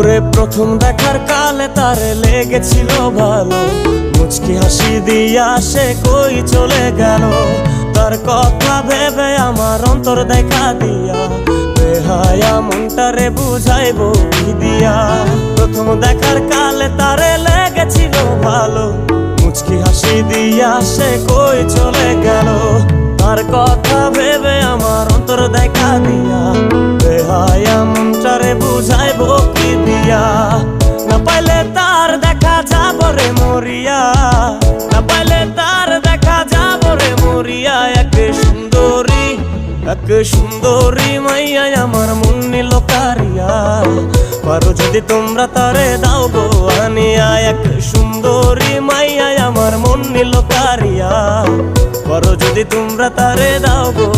ওরে প্রথম দেখার কালে তারে লেগেছিল ভালো, মুচকি হাসি দিয়া সে কই চলে গেল। তার কথা ভেবে আমার অন্তর দেখা দিয়া, বেহায়া মনটারে বুঝাইবো কি দিয়া। প্রথম দেখার কালে তারে লেগেছিল ভালো, মুচকি হাসি দিয়া সে কই চলে গেল। তার কথা ভেবে আমার অন্তর দেখা দিয়া, বেহায়া মনটারে বুঝাইবো কি দিয়া। না পাইলে তার দেখা যাব রে মরিয়া, না পাইলে তার দেখা যাব রে মরিয়া। এক সুন্দরী মাইয়া আমার মন নিল কারিয়া, পারো যদি তোমরা তারে দাও গো আনিয়া। এক সুন্দরী মাইয়া আমার মন নিল কারিয়া, পারো যদি তোমরা তারে দাও গো।